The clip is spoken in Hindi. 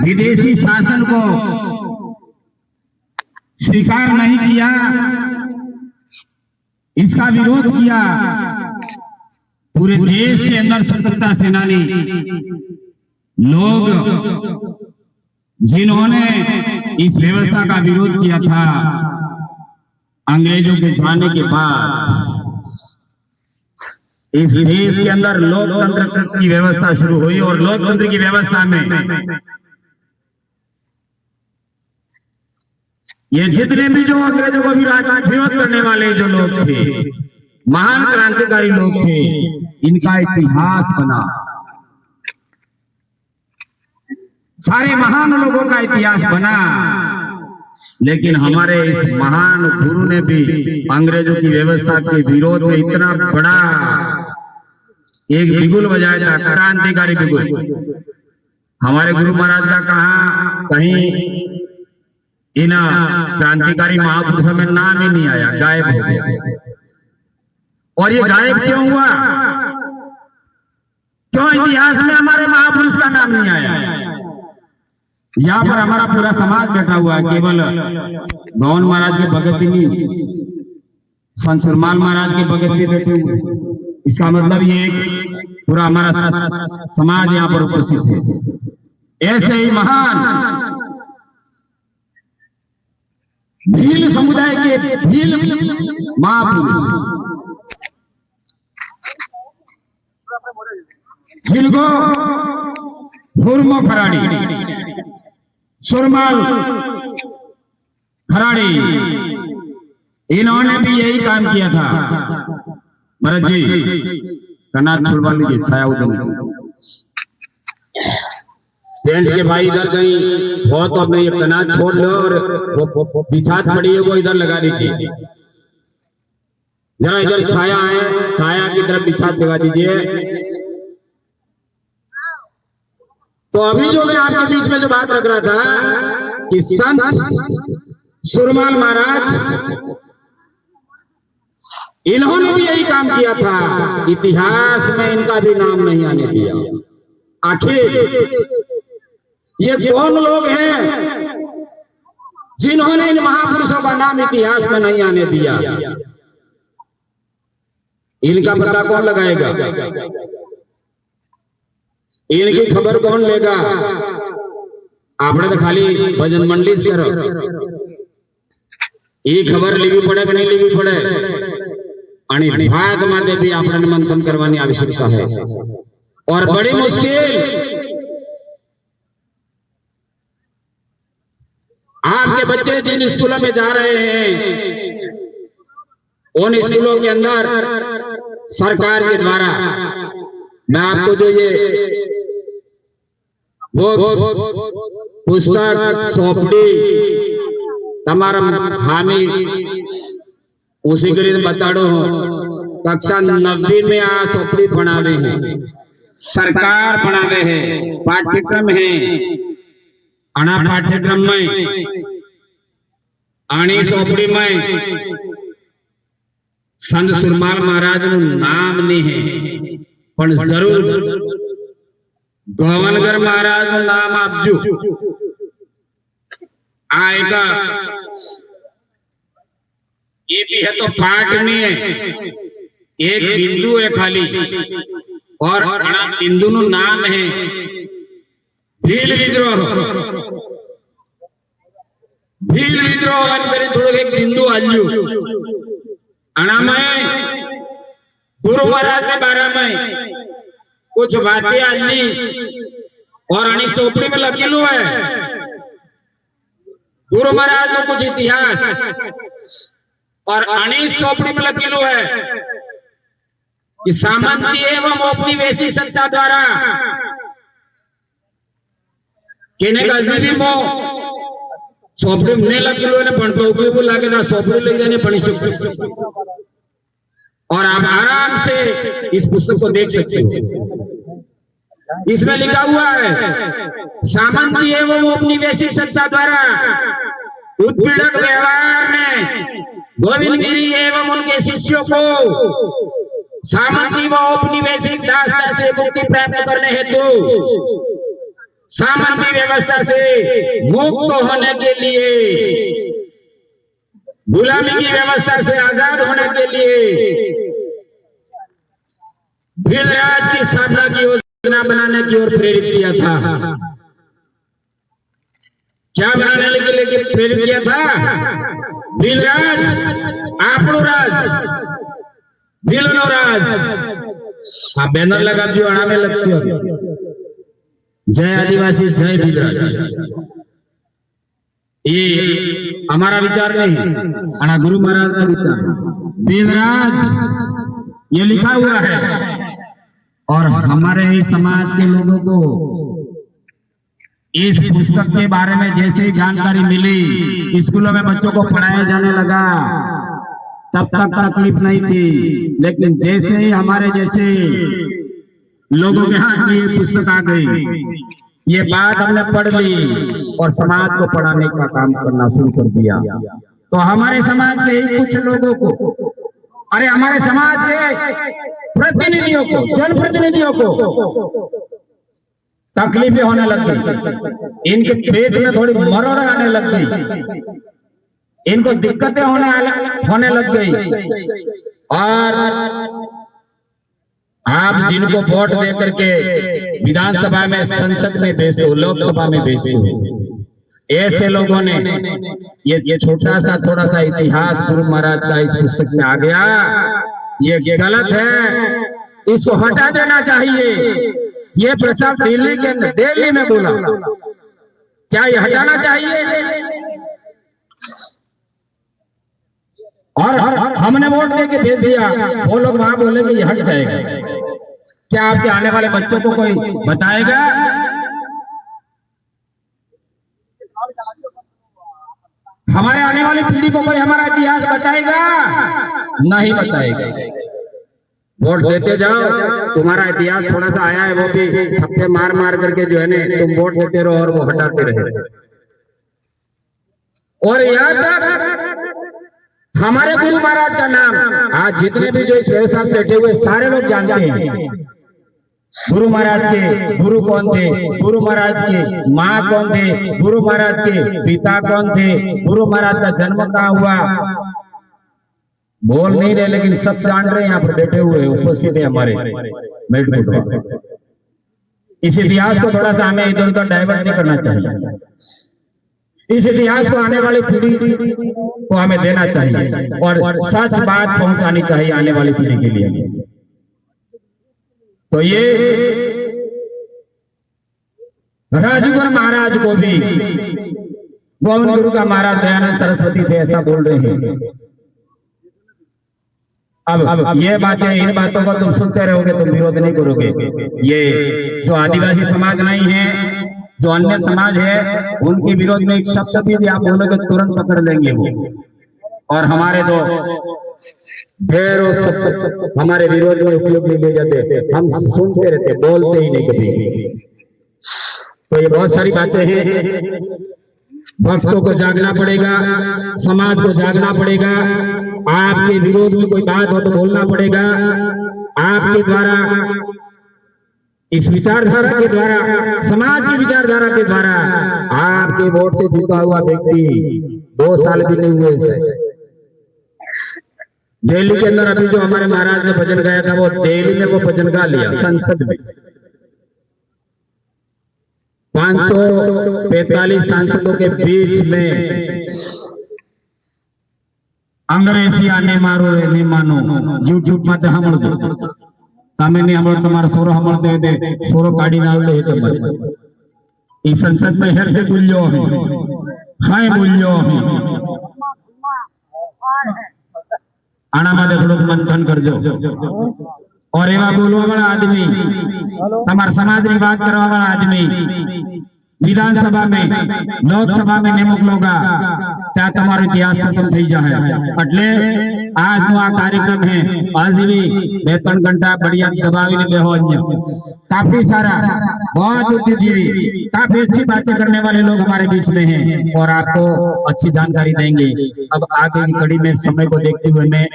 विदेशी शासन को स्वीकार नहीं किया, इसका विरोध किया। पूरे देश के अंदर स्वतंत्रता सेनानी लोग जिन्होंने इस व्यवस्था का विरोध किया था, अंग्रेजों के जाने के बाद इस देश के अंदर लोकतंत्र की व्यवस्था शुरू हुई। और लोकतंत्र की व्यवस्था में ये जितने भी जो अंग्रेजों को विरोध करने वाले जो लोग थे, महान क्रांतिकारी लोग थे, इनका इतिहास बना। सारे महान लोगों का इतिहास बना। लेकिन हमारे इस महान गुरु ने भी अंग्रेजों की व्यवस्था के विरोध में इतना बड़ा एक बिगुल बजाया था, क्रांतिकारी बिगुल। हमारे गुरु महाराज का कहीं इन क्रांतिकारी महापुरुषों में नाम ही नहीं आया, गायब हो गया। और ये गायब क्यों हुआ? क्यों इतिहास में हमारे महापुरुष का नाम नहीं आया? यहाँ पर हमारा पूरा समाज बैठा हुआ है, केवल गौन महाराज के भगत ही नहीं, संत सुरमाल महाराज के भगत भी बैठे हुए। इसका मतलब ये पूरा हमारा समाज यहाँ पर उपस्थित है। ऐसे ही महान भील समुदाय के भील महापुरुष, जिनको हुरमो खराड़ी, सुरमाल खराड़ी, इन्होंने भी यही काम किया था। महाराज जी कनात छुड़वा लीजिए, छाया उधर टेंट के भाई इधर कहीं हो तो अपने ये कनात छोड़ लो और वो बिछात पड़ी है वो इधर लगा दीजिए। जरा इधर छाया है, छाया की तरफ बिछात लगा दीजिए। तो अभी जो मैं आपके बीच में जो बात रख रहा था कि संत सुरमाल महाराज, इन्होंने भी यही काम किया था। इतिहास में इनका भी नाम नहीं आने दिया। आखिर ये कौन लोग हैं जिन्होंने इन महापुरुषों का नाम इतिहास में नहीं आने दिया? इनका पता कौन लगाएगा? इनकी खबर कौन लेगा? आपने तो खाली भजन मंडली से करो, ये खबर लिखी पड़े कि नहीं लिखी पड़े, आणि भाग माते भी आपने मंथन करवानी आवश्यकता है। और बड़ी मुश्किल आपके बच्चे जिन स्कूलों में जा रहे हैं, उन स्कूलों के अंदर सरकार के द्वारा मैं आपको जो ये पुस्तक सौंपड़ी तमारा हामी उसी के लिए बताड़ो हो। कक्षा 90 में आ सौंपड़ी बनावे हैं, सरकार बनावे है, पाठ्यक्रम है। अना पाठ्यक्रम में आनी सौंपड़ी में संत सुरमाल महाराज नु नाम नहीं है, पर जरूर गोवनगर महाराज नु नाम आपजू आएगा। ये भी है तो पाठ नहीं है, एक बिंदु है खाली, और बिंदु नु नाम है भील विद्रोह। भील विद्रोह अंतरी थोड़ा एक बिंदु आल्यू अनामय गुरु महाराज ने 12 में कुछ बातें आली और अणी सोपड़ी में लकीलू है। गुरु महाराज ने कुछ इतिहास और अणी सोपड़ी में लकीलू है कि सामंती एवं औपनिवेशिक सत्ता द्वारा केने गजीबी मो सोपड़ी ने लकीलू ने पण तो को लागे ना सोपड़ी ले जाने पड़ी सकते। और आप आराम से इस पुस्तक को देख सकते हो। इसमें लिखा हुआ है सामंती एवं औपनिवेशिक सत्ता द्वारा उत्पीड़क व्यवहार ने गोविंद गिरी एवं उनके शिष्यों को सामंती व औपनिवेशिक दासता से मुक्ति प्राप्त करने हेतु सामन की व्यवस्था से मुक्त होने के लिए, गुलामी की व्यवस्था से आजाद होने के लिए भीलराज की स्थापना की योजना बनाने की ओर प्रेरित किया था। क्या बनाने के लिए प्रेरित किया था? भीलराज આપણું રાજ, ભીલનો રાજ। આ બેનર લગાવી દો, અણામે લખતી હોય જય આદિવાસી જય ભીલરાજ। ये हमारा विचार नहीं, अना गुरु महाराज का विचार। भीलराज ये लिखा हुआ है और हमारे ही समाज के लोगों को इस पुस्तक के बारे में जैसे ही जानकारी मिली, स्कूलों में बच्चों को पढ़ाया जाने लगा, तब तक तकलीफ नहीं थी। लेकिन जैसे ही हमारे जैसे लोगों के हाथ में ये पुस्तक आ गई, ये बात हमने पढ़ ली और समाज को पढ़ाने का काम करना शुरू कर दिया। तो हमारे समाज के ही कुछ लोगों को, अरे हमारे समाज के प्रतिनिधियों को, जनप्रतिनिधियों को तकलीफें होने लग गई, इनके पेट में थोड़ी मरोड़ आने लग गई, इनको दिक्कतें होने लग गई। और आप जिनको वोट दे करके विधानसभा में, संसद में भेजते हो, लोकसभा में भेजते हो, ऐसे लोगों ने ये छोटा सा थोड़ा सा इतिहास गुरु महाराज का इस पुस्तक में आ गया, ये गलत है, इसको हटा देना चाहिए। ये प्रस्ताव दिल्ली में बोला, क्या ये हटाना चाहिए? और हमने वोट देके भेज दिया, वो लोग वहां बोलेंगे ये हट जाएगा। क्या आपके आने वाले बच्चों को कोई बताएगा? हमारे आने वाली पीढ़ी को कोई हमारा इतिहास बताएगा? नहीं बताएगा। वोट देते जाओ, तुम्हारा इतिहास थोड़ा सा आया है, वो भी थप्पे मार मार करके जो है ना, तुम वोट देते रहो और वो हटाते रहे। और यहाँ तक हमारे गुरु महाराज का नाम आज जितने भी जो इस व्यवस्था में बैठे हुए सारे लोग जानते हैं। गुरु महाराज के गुरु कौन थे, गुरु महाराज के माँ कौन थे, गुरु महाराज के पिता कौन थे, गुरु महाराज का जन्म कहाँ हुआ, बोल नहीं रहे लेकिन सब जान रहे हैं। यहाँ पर बैठे हुए उपस्थित है हमारे मेडपुर। इस इतिहास को थोड़ा सा हमें इधर उधर डाइवर्ट नहीं करना चाहिए। इस इतिहास को आने वाली पीढ़ी को हमें देना चाहिए और सच बात पहुंचानी चाहिए आने वाली पीढ़ी के लिए। तो ये राजगुरु महाराज को भी गोविंद गुरु का महाराज दयानंद सरस्वती थे ऐसा बोल रहे हैं। अब ये बातें, इन बातों को तुम सुनते रहोगे, तुम विरोध नहीं करोगे। ये जो आदिवासी समाज नहीं है, जो अन्य समाज है, उनके विरोध में एक शब्द भी आप बोलोगे तुरंत पकड़ लेंगे वो। और हमारे तो ढेरों शब्द हमारे विरोध में उपयोग नहीं ले जाते, हम सुनते रहते, बोलते ही नहीं कभी। तो ये बहुत सारी बातें हैं, भक्तों को जागना पड़ेगा, समाज को जागना पड़ेगा। आपके विरोध में कोई बात हो तो बोलना पड़ेगा। आपके द्वारा, इस विचारधारा के द्वारा, समाज की विचारधारा के द्वारा आपके वोट से जीता हुआ व्यक्ति 2 साल भी नहीं हुए थे। दिल्ली के अंदर अभी जो हमारे महाराज ने भजन गाया था, वो दिल्ली में वो भजन गा लिया संसद में। 545 सांसदों के बीच में अंग्रेजी आने मारो रे नहीं मानो, यूट्यूब में हमल दो તમે ને हमल તમારો સોરો हमल दे दे सोरो काढ़ी ना ले તમારે ई संसद में हेर से बोलियो है, हाय बोलियो है। आना में थोड़ा मंथन करजो। और एवा बोलवा वाला आदमी, समाज ની વાત કરવા વાળા आदमी विधानसभा में, लोकसभा में ने मोकलोगा त्या तमारो इतिहास खत्म थई जाए। એટલે આજનો આ कार्यक्रम है, आज भी 2-3 घंटा बढ़िया दबावी ने बेहो अन्य काफी सारा बहुत बुद्धिजीवी, काफी अच्छी बातें करने वाले लोग हमारे बीच में हैं और आपको अच्छी जानकारी देंगे। अब आगे की कड़ी में समय को देखते हुए मैं